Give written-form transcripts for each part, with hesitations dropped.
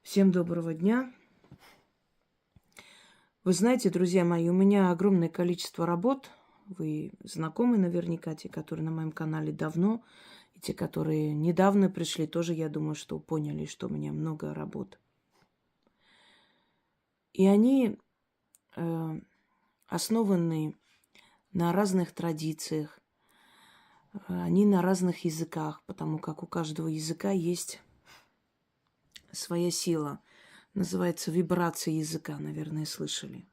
Всем доброго дня. Вы знаете, друзья мои, у меня огромное количество работ. Вы знакомы наверняка, те, которые на моем канале давно, и те, которые недавно пришли, тоже, я думаю, что поняли, что у меня много работ. И они основаны на разных традициях, они на разных языках, потому как у каждого языка есть своя сила. Называется вибрация языка, наверное, слышали.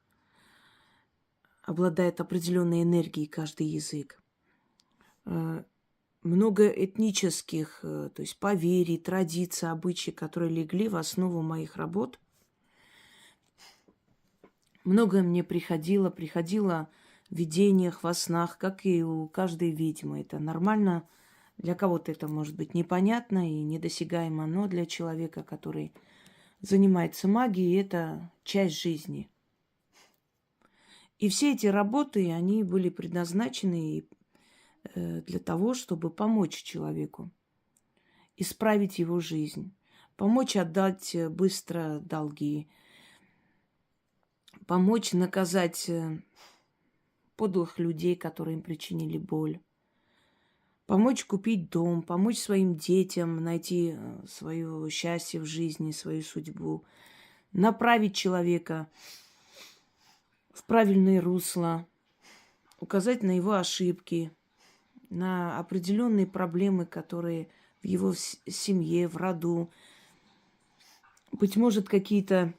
Обладает определенной энергией каждый язык. Много этнических, то есть поверий, традиций, обычаев, которые легли в основу моих работ. Многое мне приходило в видениях, во снах, как и у каждой ведьмы. Это нормально. Для кого-то это может быть непонятно и недосягаемо, но для человека, который занимается магией, это часть жизни. И все эти работы, они были предназначены для того, чтобы помочь человеку, исправить его жизнь, помочь отдать быстро долги, помочь наказать подлых людей, которые им причинили боль, помочь купить дом, помочь своим детям найти свое счастье в жизни, свою судьбу, направить человека в правильное русло, указать на его ошибки, на определенные проблемы, которые в его семье, в роду. Быть может, какие-то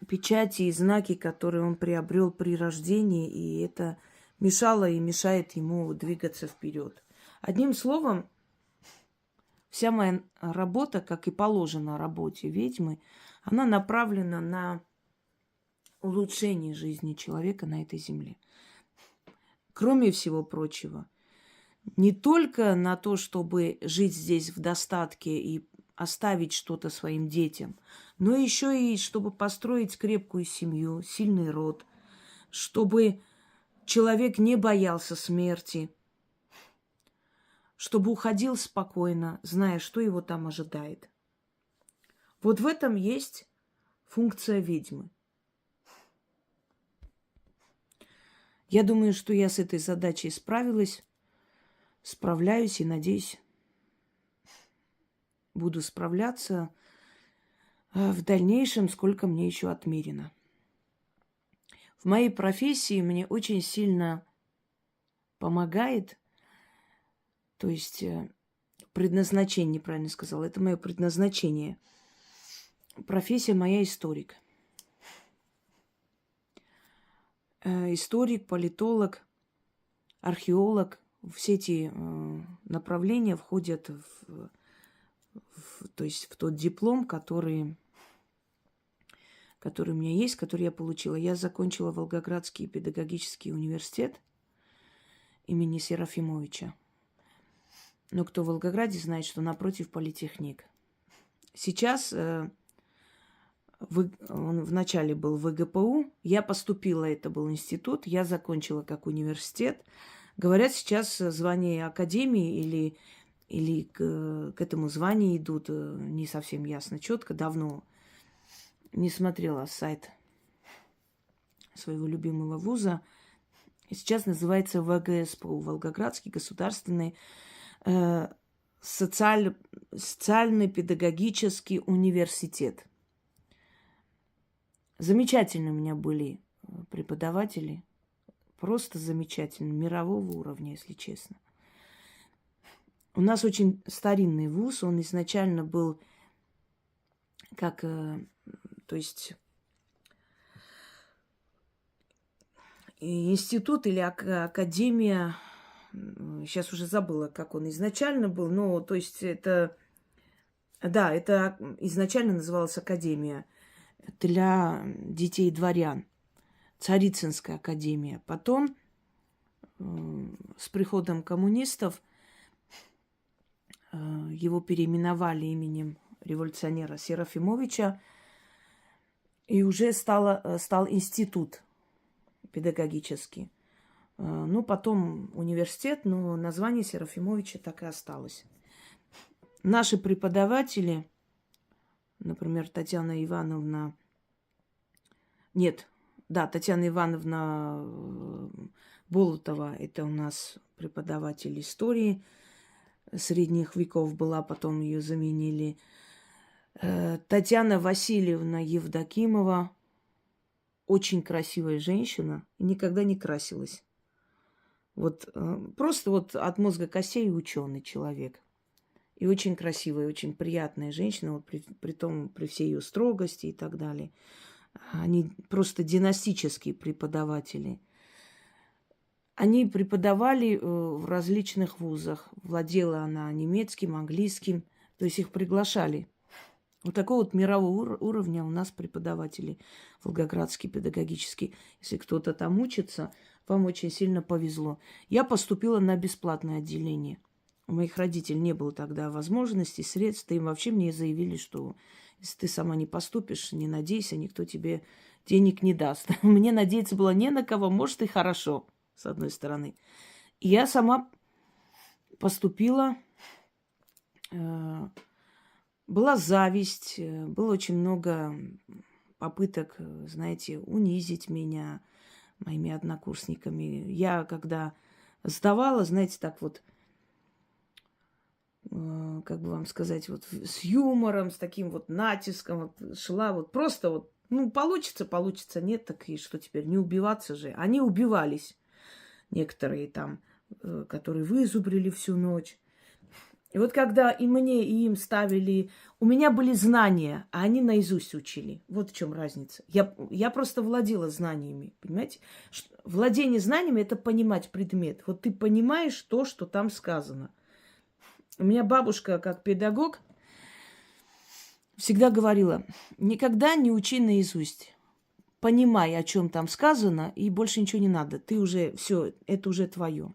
печати и знаки, которые он приобрел при рождении, и это мешало и мешает ему двигаться вперед. Одним словом, вся моя работа, как и положено работе ведьмы, она направлена на улучшение жизни человека на этой земле. Кроме всего прочего, не только на то, чтобы жить здесь в достатке и оставить что-то своим детям, но еще и чтобы построить крепкую семью, сильный род, чтобы человек не боялся смерти, чтобы уходил спокойно, зная, что его там ожидает. Вот в этом есть функция ведьмы. Я думаю, что я с этой задачей справляюсь и, надеюсь, буду справляться в дальнейшем, сколько мне еще отмерено. В моей профессии мне очень сильно помогает, то есть предназначение, неправильно сказала, это мое предназначение. Профессия моя историк. Историк, политолог, археолог. Все эти направления входят то есть в тот диплом, который у меня есть, который я получила. Я закончила Волгоградский педагогический университет имени Серафимовича. Но кто в Волгограде, знает, что напротив политехник. Сейчас он вначале был в ВГПУ, я поступила, это был институт, я закончила как университет. Говорят, сейчас звание академии или к этому званию идут, не совсем ясно, четко, давно не смотрела сайт своего любимого вуза. Сейчас называется ВГСПУ, Волгоградский государственный социально-педагогический университет. Замечательные у меня были преподаватели, просто замечательные, мирового уровня, если честно. У нас очень старинный вуз, он изначально был как, то есть институт или академия, сейчас уже забыла, как он изначально был, но то есть это, да, это изначально называлась академия для детей дворян, Царицынская академия. Потом с приходом коммунистов его переименовали именем революционера Серафимовича, и уже стал институт педагогический. Ну, потом университет, но название Серафимовича так и осталось. Наши преподаватели например, Татьяна Ивановна... Нет, да, Татьяна Ивановна Болотова, это у нас преподаватель истории средних веков была, потом ее заменили. Татьяна Васильевна Евдокимова, очень красивая женщина, никогда не красилась. Вот просто вот от мозга костей ученый человек. И очень красивая, очень приятная женщина, вот при том, при всей ее строгости и так далее. Они просто династические преподаватели. Они преподавали в различных вузах. Владела она немецким, английским. То есть их приглашали. Вот такого вот мирового уровня у нас преподаватели Волгоградский педагогический. Если кто-то там учится, вам очень сильно повезло. Я поступила на бесплатное отделение. У моих родителей не было тогда возможностей, средств. Им вообще мне заявили, что если ты сама не поступишь, не надейся, никто тебе денег не даст. Мне надеяться было не на кого, может и хорошо, с одной стороны. И я сама поступила. Была зависть, было очень много попыток, знаете, унизить меня моими однокурсниками. Я, когда сдавала, знаете, так вот, как бы вам сказать, вот с юмором, с таким вот натиском вот, шла, вот просто вот, ну, получится, получится, нет, так и что теперь, не убиваться же. Они убивались, некоторые там, которые вызубрили всю ночь. И вот когда и мне, и им ставили... У меня были знания, а они наизусть учили. Вот в чем разница. Я просто владела знаниями, понимаете? Владение знаниями – это понимать предмет. Вот ты понимаешь то, что там сказано. У меня бабушка, как педагог, всегда говорила, никогда не учи наизусть. Понимай, о чем там сказано, и больше ничего не надо. Ты уже, все, это уже твое.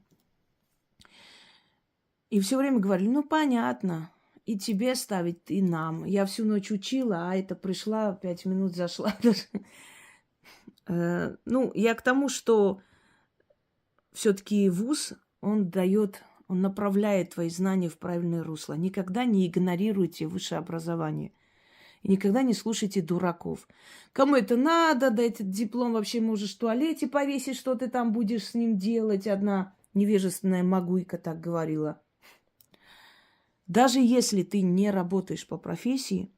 И все время говорили, ну, понятно, и тебе ставить, и нам. Я всю ночь учила, а это пришла, 5 минут зашла. Ну, я к тому, что все-таки вуз, он дает, он направляет твои знания в правильное русло. Никогда не игнорируйте высшее образование. И никогда не слушайте дураков. Кому это надо, да этот диплом вообще можешь в туалете повесить, что ты там будешь с ним делать. Одна невежественная магуйка так говорила. Даже если ты не работаешь по профессии,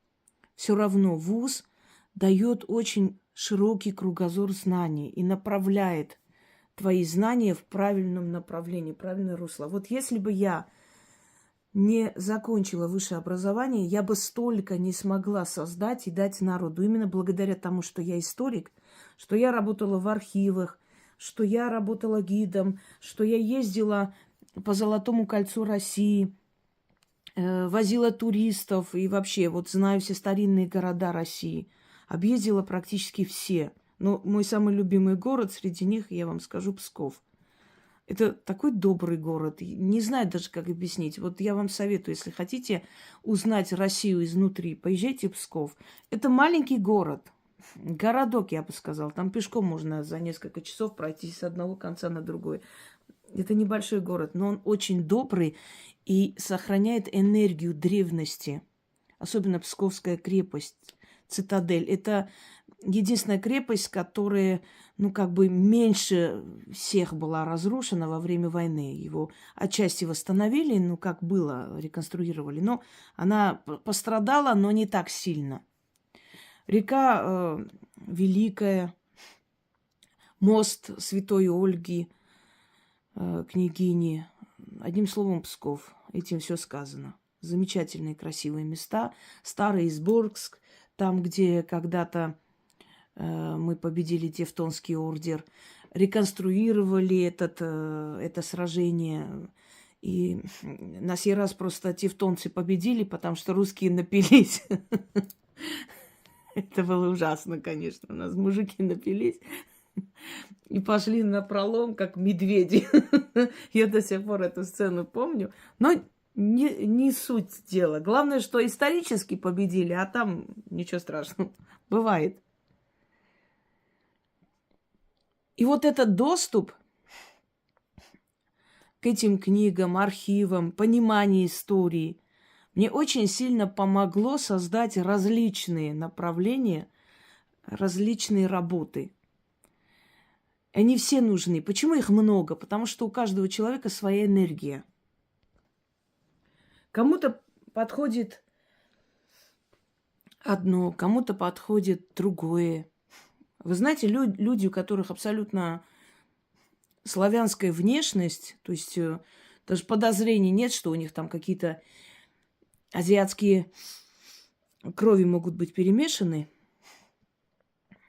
все равно вуз дает очень широкий кругозор знаний и направляет твои знания в правильном направлении, правильное русло. Вот если бы я не закончила высшее образование, я бы столько не смогла создать и дать народу. Именно благодаря тому, что я историк, что я работала в архивах, что я работала гидом, что я ездила по Золотому кольцу России, возила туристов и вообще вот знаю все старинные города России. Объездила практически все. Но мой самый любимый город среди них, я вам скажу, Псков. Это такой добрый город. Не знаю даже, как объяснить. Вот я вам советую, если хотите узнать Россию изнутри, поезжайте в Псков. Это маленький город. Городок, я бы сказала. Там пешком можно за несколько часов пройтись с одного конца на другой. Это небольшой город, но он очень добрый и сохраняет энергию древности. Особенно Псковская крепость, цитадель. Это единственная крепость, которая, ну, как бы меньше всех была разрушена во время войны. Его отчасти восстановили, ну, как было, реконструировали. Но она пострадала, но не так сильно. Река Великая, мост Святой Ольги, княгини. Одним словом, Псков. Этим все сказано. Замечательные, красивые места. Старый Изборгск, там, где когда-то мы победили Тевтонский ордер. Реконструировали это сражение. И на сей раз просто тевтонцы победили, потому что русские напились. Это было ужасно, конечно. У нас мужики напились. И пошли на пролом, как медведи. Я до сих пор эту сцену помню. Но не суть дела. Главное, что исторически победили, а там ничего страшного. Бывает. И вот этот доступ к этим книгам, архивам, понимание истории, Мне очень сильно помогло создать различные направления, различные работы. Они все нужны. Почему их много? Потому что у каждого человека своя энергия. Кому-то подходит одно, кому-то подходит другое. Вы знаете, люди, у которых абсолютно славянская внешность, то есть даже подозрений нет, что у них там какие-то азиатские крови могут быть перемешаны.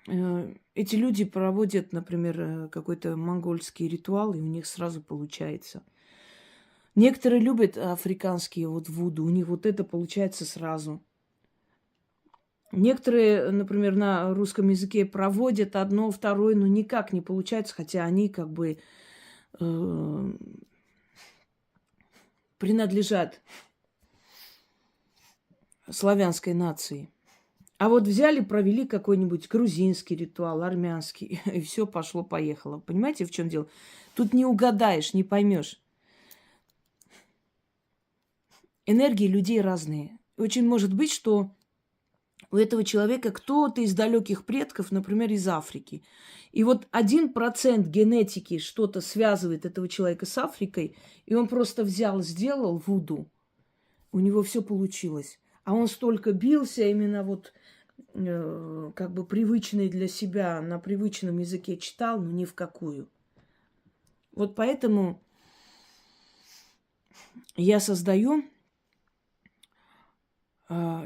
Эти люди проводят, например, какой-то монгольский ритуал, и у них сразу получается. Некоторые любят африканские вот вуду, у них вот это получается сразу. Некоторые, например, на русском языке проводят одно, второе, но никак не получается, хотя они как бы принадлежат славянской нации. А вот взяли, провели какой-нибудь грузинский ритуал, армянский, и все пошло-поехало. Понимаете, в чем дело? Тут не угадаешь, не поймешь. Энергии людей разные. Очень может быть, что у этого человека кто-то из далеких предков, например, из Африки. И вот 1% генетики что-то связывает этого человека с Африкой, и он просто взял, сделал вуду. У него все получилось. А он столько бился именно вот как бы привычный для себя, на привычном языке читал, но ни в какую. Вот поэтому я создаю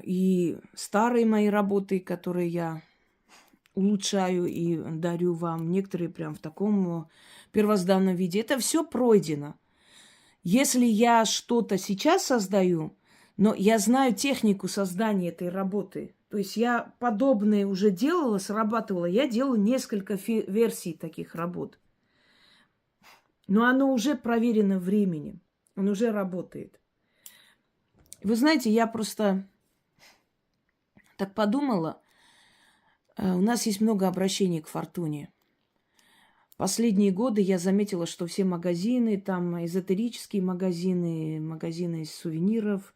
и старые мои работы, которые я улучшаю и дарю вам, некоторые прям в таком первозданном виде. Это все пройдено. Если я что-то сейчас создаю, но я знаю технику создания этой работы, то есть я подобное уже делала, срабатывала. Я делаю несколько версий таких работ. Но оно уже проверено временем. Он уже работает. Вы знаете, я просто так подумала. У нас есть много обращений к фортуне. Последние годы я заметила, что все магазины, там эзотерические магазины, магазины сувениров,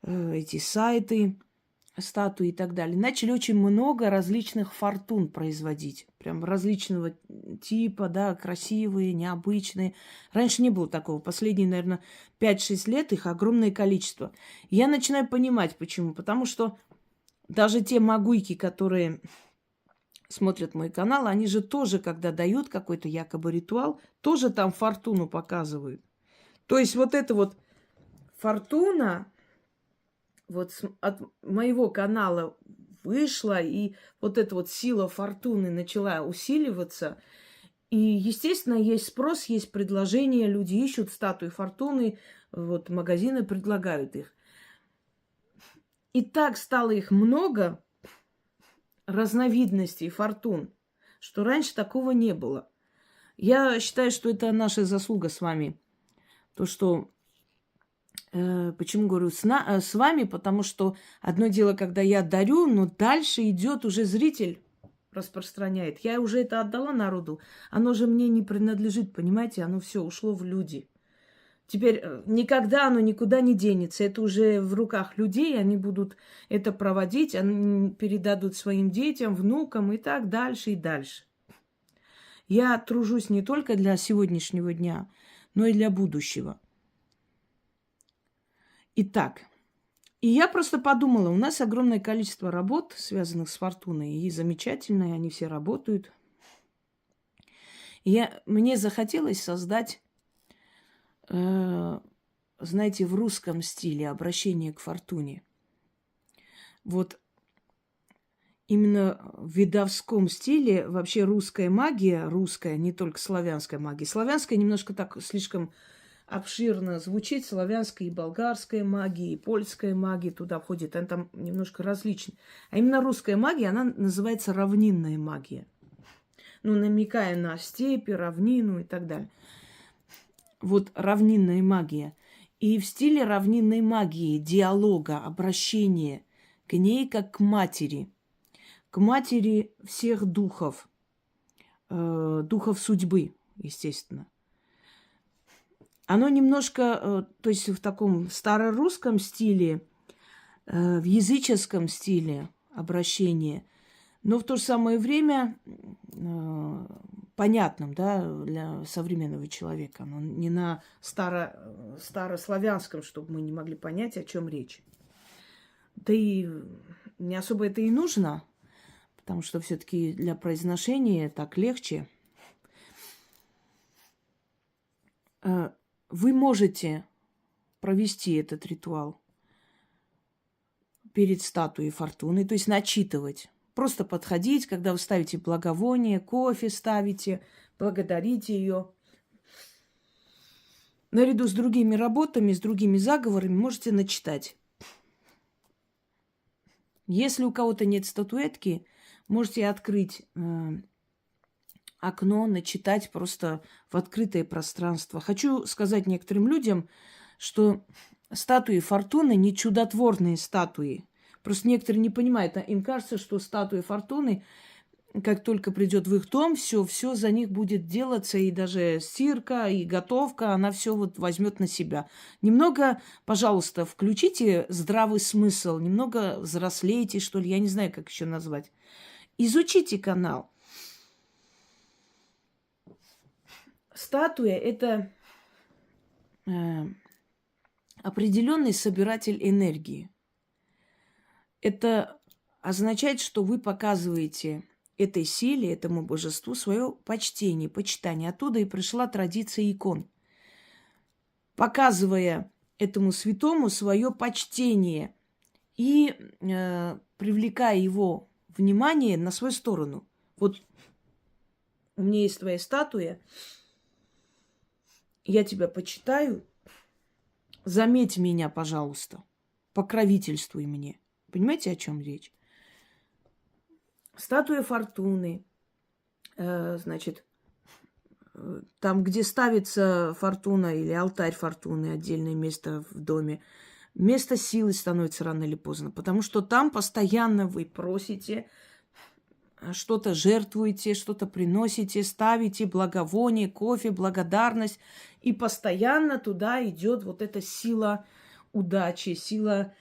эти сайты, статуи и так далее, начали очень много различных фортун производить. Прям различного типа, да, красивые, необычные. Раньше не было такого. Последние, наверное, 5-6 лет их огромное количество. И я начинаю понимать, почему. Потому что даже те магуйки, которые смотрят мой канал, они же тоже, когда дают какой-то якобы ритуал, тоже там фортуну показывают. То есть вот эта вот фортуна вот от моего канала вышла, и вот эта вот сила фортуны начала усиливаться. И, естественно, есть спрос, есть предложение, люди ищут статуи фортуны, вот магазины предлагают их. И так стало их много, разновидностей фортун, что раньше такого не было. Я считаю, что это наша заслуга с вами. То, что почему говорю с вами? Потому что одно дело, когда я дарю, но дальше идет уже зритель, распространяет. Я уже это отдала народу. Оно же мне не принадлежит, понимаете? Оно все ушло в люди. Теперь никогда оно никуда не денется. Это уже в руках людей. Они будут это проводить, они передадут своим детям, внукам и так дальше и дальше. Я тружусь не только для сегодняшнего дня, но и для будущего. Итак, и я просто подумала, у нас огромное количество работ, связанных с фортуной, и замечательные, они все работают. И мне захотелось создать, знаете, в русском стиле обращение к фортуне. Вот именно в видовском стиле вообще русская магия, русская, не только славянская магия. Славянская немножко так слишком обширно звучит, славянская и болгарская магия, и польская магия туда входит, она там немножко различна. А именно русская магия, она называется равнинная магия. Ну, намекая на степи, равнину и так далее. Вот равнинная магия. И в стиле равнинной магии, диалога, обращения к ней как к матери всех духов, духов судьбы, естественно. Оно немножко, то есть в таком старорусском стиле, в языческом стиле обращения, но в то же самое время понятным, да, для современного человека. Оно не на старославянском, чтобы мы не могли понять, о чем речь. Да и не особо это и нужно, потому что все-таки для произношения так легче. Вы можете провести этот ритуал перед статуей Фортуны, то есть начитывать. Просто подходить, когда вы ставите благовоние, кофе ставите, благодарите ее. Наряду с другими работами, с другими заговорами можете начитать. Если у кого-то нет статуэтки, можете открыть окно, начитать просто в открытое пространство. Хочу сказать некоторым людям, что статуи Фортуны не чудотворные статуи. Просто некоторые не понимают. Им кажется, что статуи Фортуны, как только придет в их дом, все за них будет делаться, и даже стирка, и готовка, она все вот возьмет на себя. Немного, пожалуйста, включите здравый смысл, немного взрослейте, что ли, я не знаю, как еще назвать. Изучите канал. Статуя – это определенный собиратель энергии. Это означает, что вы показываете этой силе, этому божеству свое почтение, почитание. Оттуда и пришла традиция икон. Показывая этому святому свое почтение и привлекая его внимание на свою сторону. Вот у меня есть твоя статуя, я тебя почитаю, заметь меня, пожалуйста, покровительствуй мне. Понимаете, о чем речь? Статуя Фортуны, значит, там, где ставится Фортуна или алтарь Фортуны, отдельное место в доме, место силы становится рано или поздно, потому что там постоянно вы просите, что-то жертвуете, что-то приносите, ставите благовоние, кофе, благодарность. И постоянно туда идет вот эта сила удачи, сила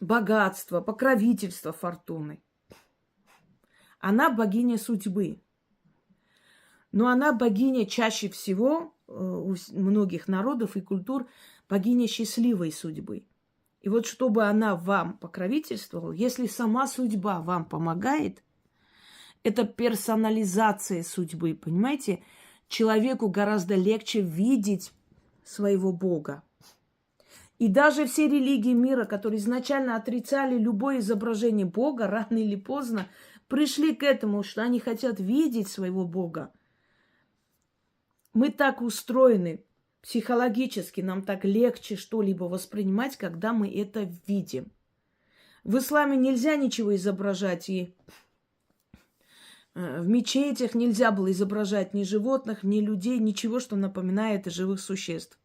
богатства, покровительства Фортуны. Она богиня судьбы. Но она богиня чаще всего у многих народов и культур богиня счастливой судьбы. И вот чтобы она вам покровительствовала, если сама судьба вам помогает, это персонализация судьбы, понимаете? Человеку гораздо легче видеть своего Бога. И даже все религии мира, которые изначально отрицали любое изображение Бога, рано или поздно пришли к этому, что они хотят видеть своего Бога. Мы так устроены. Психологически нам так легче что-либо воспринимать, когда мы это видим. В исламе нельзя ничего изображать, и в мечетях нельзя было изображать ни животных, ни людей, ничего, что напоминает живых существ.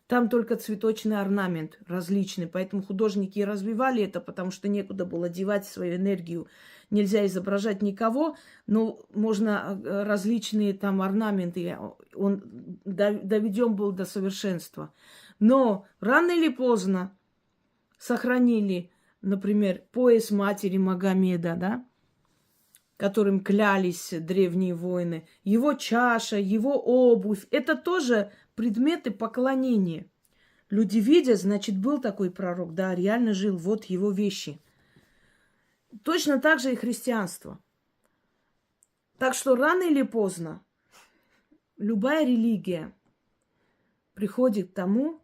Там только цветочный орнамент различный, поэтому художники и развивали это, потому что некуда было девать свою энергию. Нельзя изображать никого, но можно различные там орнаменты, он доведен был до совершенства. Но рано или поздно сохранили, например, пояс матери Магомеда, да, которым клялись древние воины, его чаша, его обувь. Это тоже предметы поклонения. Люди видят, значит, был такой пророк, да, реально жил, вот его вещи. Точно так же и христианство. Так что рано или поздно любая религия приходит к тому,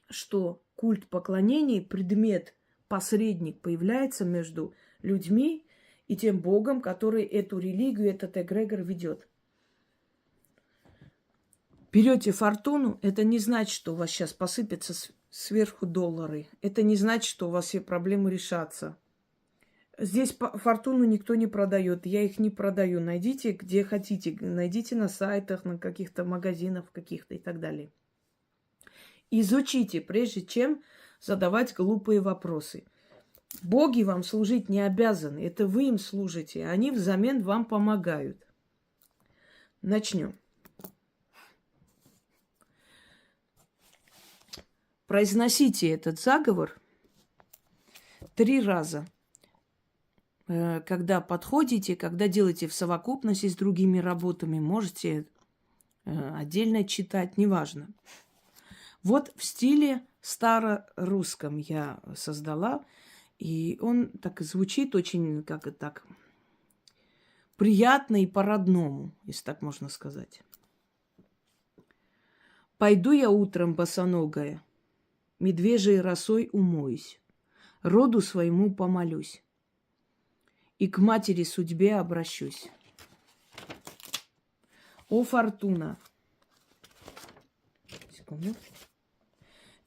что культ поклонения, предмет, посредник появляется между людьми и тем Богом, который эту религию, этот эгрегор ведет. Берете Фортуну, это не значит, что у вас сейчас посыпятся сверху доллары. Это не значит, что у вас все проблемы решатся. Здесь Фортуну никто не продает. Я их не продаю. Найдите где хотите. Найдите на сайтах, на каких-то магазинах каких-то и так далее. Изучите, прежде чем задавать глупые вопросы. Боги вам служить не обязаны. Это вы им служите. Они взамен вам помогают. Начнем. Произносите этот заговор 3 раза. Когда подходите, когда делаете в совокупности с другими работами, можете отдельно читать, неважно. Вот в стиле старорусском я создала, и он так звучит очень, как это так, приятно и по-родному, если так можно сказать. Пойду я утром босоногая, медвежьей росой умоюсь, роду своему помолюсь и к матери судьбе обращусь. О, Фортуна! Секунду.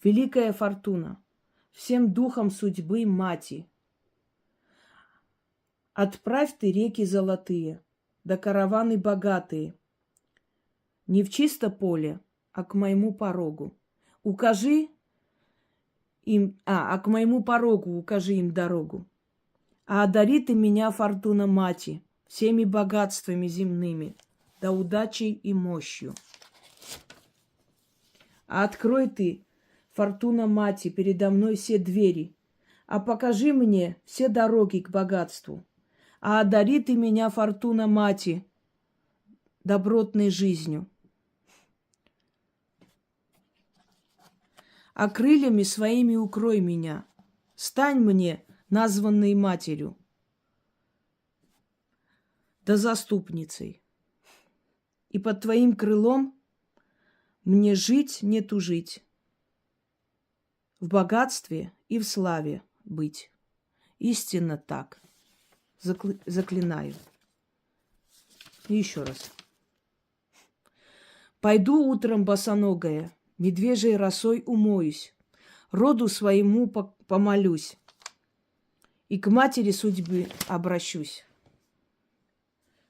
Великая Фортуна, всем духом судьбы мати, отправь ты реки золотые, да караваны богатые, не в чисто поле, а к моему порогу. Укажи им, к моему порогу укажи им дорогу. А одари ты меня, Фортуна мати, всеми богатствами земными, да удачей и мощью. А открой ты, Фортуна мати, передо мной все двери, а покажи мне все дороги к богатству. А одари ты меня, Фортуна мати, добротной жизнью. А крыльями своими укрой меня, стань мне, названной матерью, да заступницей. И под твоим крылом мне жить, не тужить, в богатстве и в славе быть. Истинно так. Заклинаю. И еще раз. Пойду утром босоногая, медвежьей росой умоюсь, роду своему помолюсь и к матери судьбы обращусь.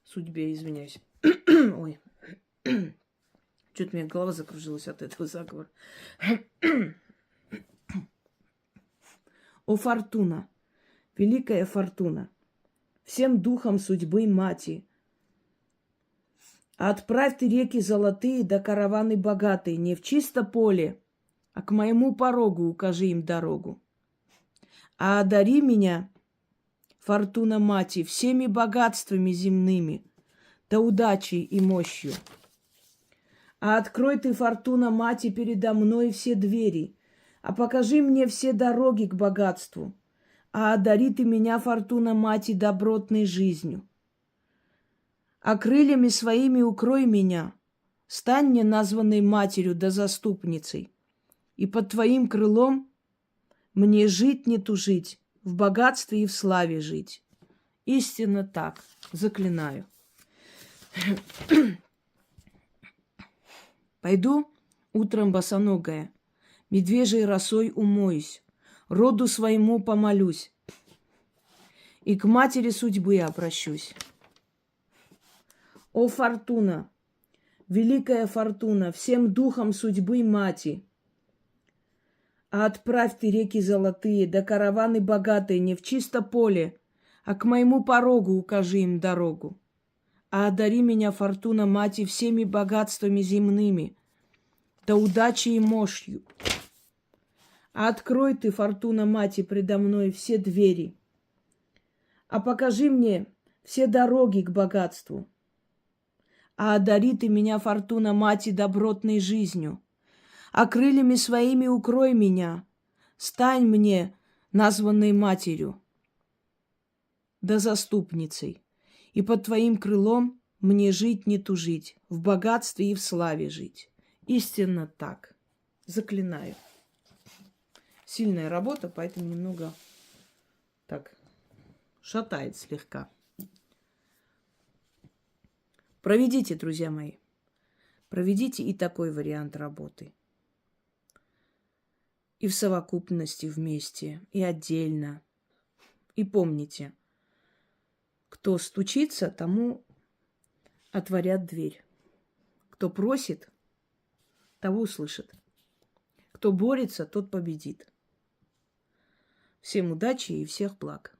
Судьбе, извиняюсь. Ой. Чуть у меня голова закружилась от этого заговора. О, Фортуна, великая Фортуна, всем духом судьбы мати, отправь ты реки золотые да караваны богатые не в чисто поле, а к моему порогу укажи им дорогу. А одари меня, Фортуна мати, всеми богатствами земными, да удачей и мощью. А открой ты, Фортуна мати, передо мной все двери, а покажи мне все дороги к богатству. А одари ты меня, Фортуна мати, добротной жизнью. А крыльями своими укрой меня, стань мне названной матерью да заступницей. И под твоим крылом мне жить не тужить, в богатстве и в славе жить. Истинно так, заклинаю. Пойду утром босоногая, медвежьей росой умоюсь, роду своему помолюсь и к матери судьбы обращусь. О, Фортуна, великая Фортуна, всем духом судьбы мати, а отправь ты реки золотые, да караваны богатые не в чисто поле, а к моему порогу укажи им дорогу. А одари меня, Фортуна мати, всеми богатствами земными, да удачей и мощью. А открой ты, Фортуна мати, предо мной все двери, а покажи мне все дороги к богатству. А одари ты меня, Фортуна мати, добротной жизнью, а крыльями своими укрой меня, стань мне названной матерью, да заступницей, и под твоим крылом мне жить не тужить, в богатстве и в славе жить. Истинно так. Заклинаю. Сильная работа, поэтому немного так шатает слегка. Проведите, друзья мои. Проведите и такой вариант работы. И в совокупности вместе, и отдельно. И помните, кто стучится, тому отворят дверь. Кто просит, того услышит. Кто борется, тот победит. Всем удачи и всех благ.